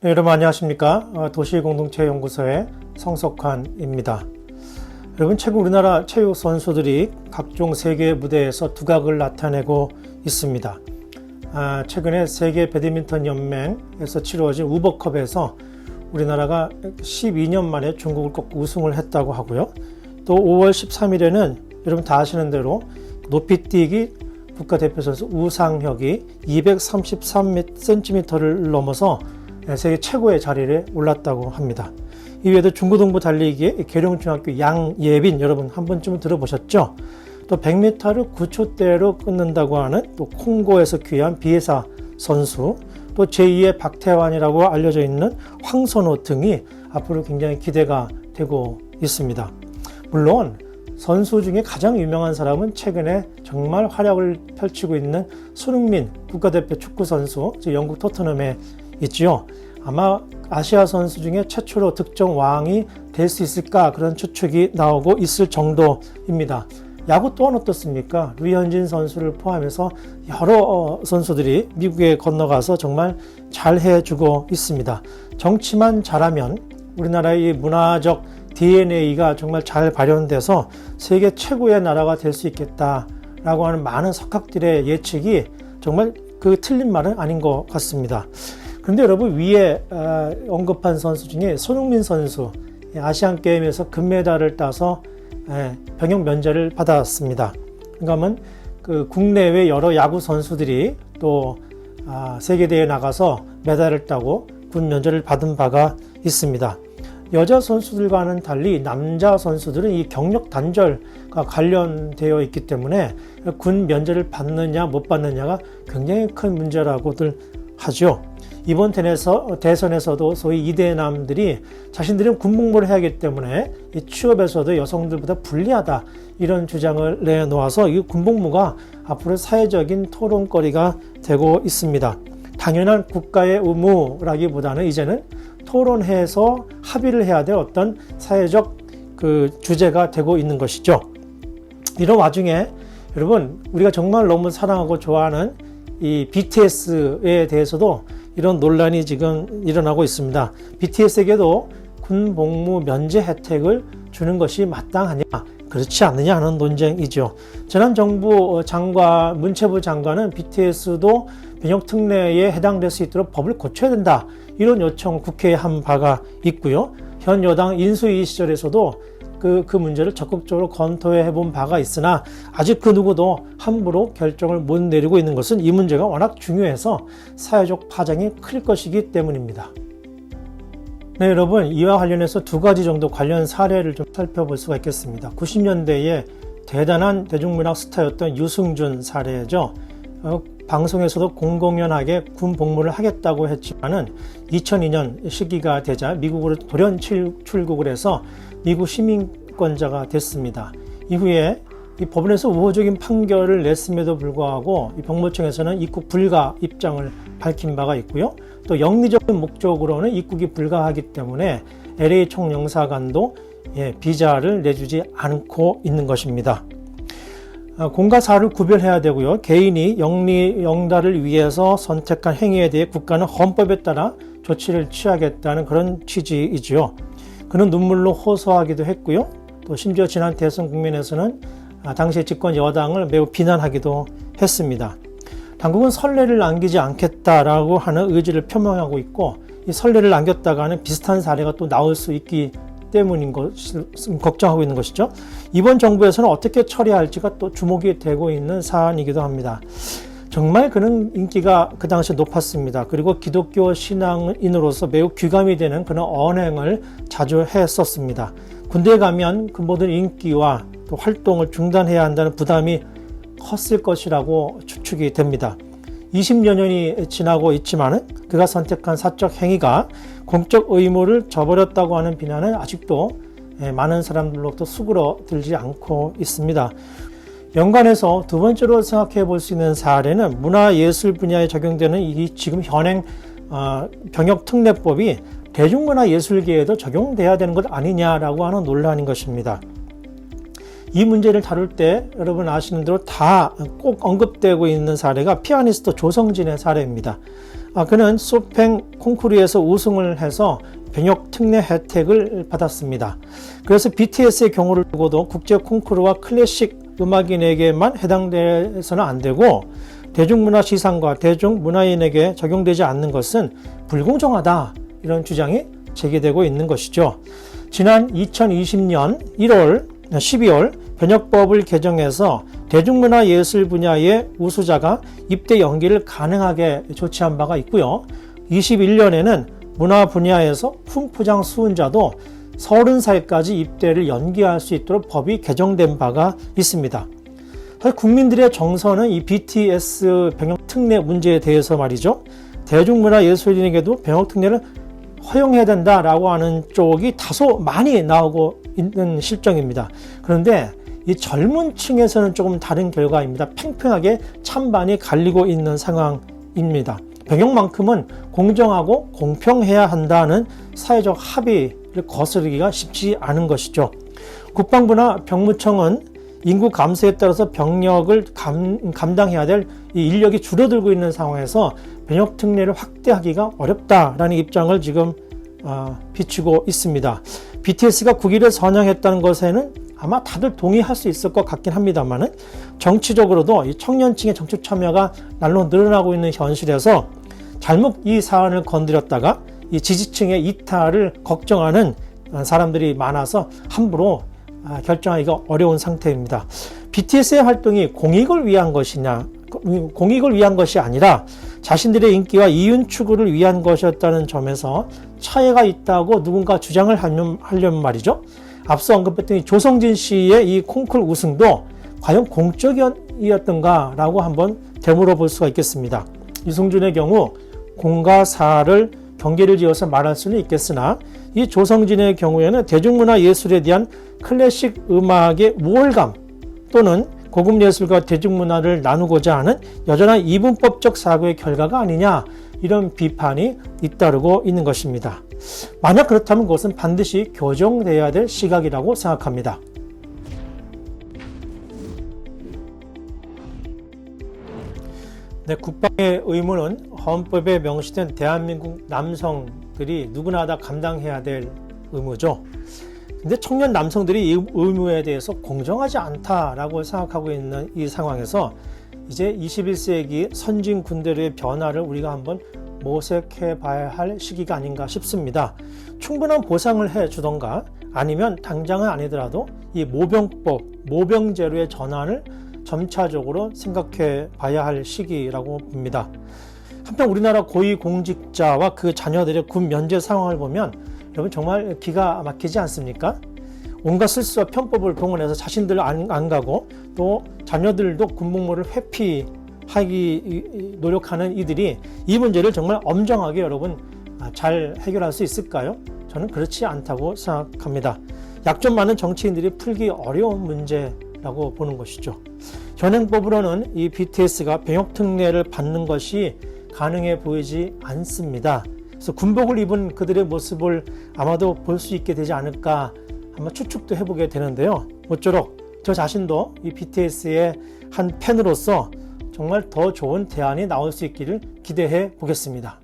네, 여러분 안녕하십니까? 도시공동체연구소의 성석환입니다. 여러분, 최근 우리나라 체육 선수들이 각종 세계 무대에서 두각을 나타내고 있습니다. 최근에 세계 배드민턴 연맹에서 치루어진 우버컵에서 우리나라가 12년 만에 중국을 꺾고 우승을 했다고 하고요. 또 5월 13일에는 여러분 다 아시는 대로 높이뛰기 국가대표 선수 우상혁이 233cm를 넘어서 세계 최고의 자리에 올랐다고 합니다. 이외에도 중고등부 달리기의 계룡중학교 양예빈, 여러분 한 번쯤은 들어보셨죠? 또 100m를 9초대로 끊는다고 하는 또 콩고에서 귀한 비에사 선수, 또 제2의 박태환이라고 알려져 있는 황선호 등이 앞으로 굉장히 기대가 되고 있습니다. 물론 선수 중에 가장 유명한 사람은 최근에 정말 활약을 펼치고 있는 손흥민 국가대표 축구 선수, 영국 토트넘에 있지요. 아마 아시아 선수 중에 최초로 득점 왕이 될 수 있을까, 그런 추측이 나오고 있을 정도입니다. 야구 또한 어떻습니까? 류현진 선수를 포함해서 여러 선수들이 미국에 건너가서 정말 잘 해주고 있습니다. 정치만 잘하면 우리나라의 문화적 DNA가 정말 잘 발현돼서 세계 최고의 나라가 될 수 있겠다라고 하는 많은 석학들의 예측이 정말 그 틀린 말은 아닌 것 같습니다. 그런데 여러분, 위에 언급한 선수 중에 손흥민 선수, 아시안게임에서 금메달을 따서 병역 면제를 받았습니다. 그러니까 그 국내외 여러 야구 선수들이 또 세계대회에 나가서 메달을 따고 군 면제를 받은 바가 있습니다. 여자 선수들과는 달리 남자 선수들은 이 경력 단절과 관련되어 있기 때문에 군 면제를 받느냐 못 받느냐가 굉장히 큰 문제라고들 하죠. 이번 대선에서도 소위 이대남들이 자신들은 군복무를 해야 하기 때문에 이 취업에서도 여성들보다 불리하다, 이런 주장을 내놓아서 이 군복무가 앞으로 사회적인 토론거리가 되고 있습니다. 당연한 국가의 의무라기보다는 이제는 토론해서 합의를 해야 될 어떤 사회적 그 주제가 되고 있는 것이죠. 이런 와중에 여러분, 우리가 정말 너무 사랑하고 좋아하는 이 BTS에 대해서도 이런 논란이 지금 일어나고 있습니다. BTS에게도 군복무 면제 혜택을 주는 것이 마땅하냐, 그렇지 않느냐 하는 논쟁이죠. 지난 정부 문체부 장관은 BTS도 병역 특례에 해당될 수 있도록 법을 고쳐야 된다, 이런 요청을 국회에 한 바가 있고요. 현 여당 인수위 시절에서도 그 문제를 적극적으로 검토해 본 바가 있으나 아직 그 누구도 함부로 결정을 못 내리고 있는 것은 이 문제가 워낙 중요해서 사회적 파장이 클 것이기 때문입니다. 네, 여러분, 이와 관련해서 두 가지 정도 관련 사례를 좀 살펴볼 수가 있겠습니다. 90년대에 대단한 대중문학 스타였던 유승준 사례죠. 방송에서도 공공연하게 군 복무를 하겠다고 했지만은 2002년 시기가 되자 미국으로 돌연 출국을 해서 미국 시민권자가 됐습니다. 이후에 이 법원에서 우호적인 판결을 냈음에도 불구하고 이 병무청에서는 입국 불가 입장을 밝힌 바가 있고요. 또 영리적인 목적으로는 입국이 불가하기 때문에 LA 총영사관도 비자를 내주지 않고 있는 것입니다. 공과 사를 구별해야 되고요. 개인이 영달을 위해서 선택한 행위에 대해 국가는 헌법에 따라 조치를 취하겠다는 그런 취지이지요. 그는 눈물로 호소하기도 했고요. 또 심지어 지난 대선 국면에서는 당시 집권 여당을 매우 비난하기도 했습니다. 당국은 선례를 남기지 않겠다라고 하는 의지를 표명하고 있고, 이 선례를 남겼다가는 비슷한 사례가 또 나올 수 있기 때문인 것을 걱정하고 있는 것이죠. 이번 정부에서는 어떻게 처리할지가 또 주목이 되고 있는 사안이기도 합니다. 정말 그는 인기가 그 당시에 높았습니다. 그리고 기독교 신앙인으로서 매우 귀감이 되는 그런 언행을 자주 했었습니다. 군대에 가면 그 모든 인기와 또 활동을 중단해야 한다는 부담이 컸을 것이라고 추측이 됩니다. 20여 년이 지나고 있지만 그가 선택한 사적 행위가 공적 의무를 저버렸다고 하는 비난은 아직도 많은 사람들로부터 수그러들지 않고 있습니다. 연관해서 두 번째로 생각해 볼 수 있는 사례는 문화예술 분야에 적용되는 이 지금 현행 병역특례법이 대중문화예술계에도 적용돼야 되는 것 아니냐라고 하는 논란인 것입니다. 이 문제를 다룰 때 여러분 아시는 대로 다 꼭 언급되고 있는 사례가 피아니스트 조성진의 사례입니다. 그는 쇼팽 콩쿠르에서 우승을 해서 병역 특례 혜택을 받았습니다. 그래서 BTS의 경우를 두고도 국제 콩쿠르와 클래식 음악인에게만 해당돼서는 안 되고 대중문화 시상과 대중문화인에게 적용되지 않는 것은 불공정하다, 이런 주장이 제기되고 있는 것이죠. 지난 2020년 12월 변혁법을 개정해서 대중문화예술 분야의 우수자가 입대 연기를 가능하게 조치한 바가 있고요. 21년에는 문화 분야에서 훈포장 수훈자도 30살까지 입대를 연기할 수 있도록 법이 개정된 바가 있습니다. 사실 국민들의 정서는 이 BTS 병역 특례 문제에 대해서 말이죠. 대중문화예술인에게도 병역 특례를 허용해야 된다라고 하는 쪽이 다소 많이 나오고 있는 실정입니다. 그런데 이 젊은 층에서는 조금 다른 결과입니다. 팽팽하게 찬반이 갈리고 있는 상황입니다. 병역만큼은 공정하고 공평해야 한다는 사회적 합의를 거스르기가 쉽지 않은 것이죠. 국방부나 병무청은 인구 감소에 따라서 병력을 감당해야 될 이 인력이 줄어들고 있는 상황에서 병역 특례를 확대하기가 어렵다라는 입장을 지금 비추고 있습니다. BTS가 국위를 선양했다는 것에는 아마 다들 동의할 수 있을 것 같긴 합니다만, 정치적으로도 이 청년층의 정치 참여가 날로 늘어나고 있는 현실에서 잘못 이 사안을 건드렸다가 이 지지층의 이탈을 걱정하는 사람들이 많아서 함부로 결정하기가 어려운 상태입니다. BTS의 활동이 공익을 위한 것이 아니라 자신들의 인기와 이윤 추구를 위한 것이었다는 점에서 차이가 있다고 누군가 주장을 하려면 말이죠. 앞서 언급했던 조성진 씨의 이 콩쿠르 우승도 과연 공적이었던가라고 한번 되물어 볼 수가 있겠습니다. 유승준의 경우 공과 사를 경계를 지어서 말할 수는 있겠으나, 이 조성진의 경우에는 대중문화 예술에 대한 클래식 음악의 우월감 또는 고급 예술과 대중문화를 나누고자 하는 여전한 이분법적 사고의 결과가 아니냐, 이런 비판이 잇따르고 있는 것입니다. 만약 그렇다면 그것은 반드시 교정돼야 될 시각이라고 생각합니다. 네, 국방의 의무는 헌법에 명시된 대한민국 남성들이 누구나 다 감당해야 될 의무죠. 근데 청년 남성들이 이 의무에 대해서 공정하지 않다라고 생각하고 있는 이 상황에서 이제 21세기 선진 군대의 변화를 우리가 한번 모색해 봐야 할 시기가 아닌가 싶습니다. 충분한 보상을 해 주던가 아니면 당장은 아니더라도 이 모병법, 모병제로의 전환을 점차적으로 생각해 봐야 할 시기라고 봅니다. 한편 우리나라 고위공직자와 그 자녀들의 군 면제 상황을 보면 여러분 정말 기가 막히지 않습니까? 온갖 실수와 편법을 동원해서 자신들 안 가고 또 자녀들도 군복무를 회피하기 노력하는 이들이 이 문제를 정말 엄정하게 여러분 잘 해결할 수 있을까요? 저는 그렇지 않다고 생각합니다. 약점 많은 정치인들이 풀기 어려운 문제라고 보는 것이죠. 현행법으로는 이 BTS가 병역 특례를 받는 것이 가능해 보이지 않습니다. 그래서 군복을 입은 그들의 모습을 아마도 볼 수 있게 되지 않을까 한번 추측도 해보게 되는데요. 모쪼록 저 자신도 이 BTS의 한 팬으로서 정말 더 좋은 대안이 나올 수 있기를 기대해 보겠습니다.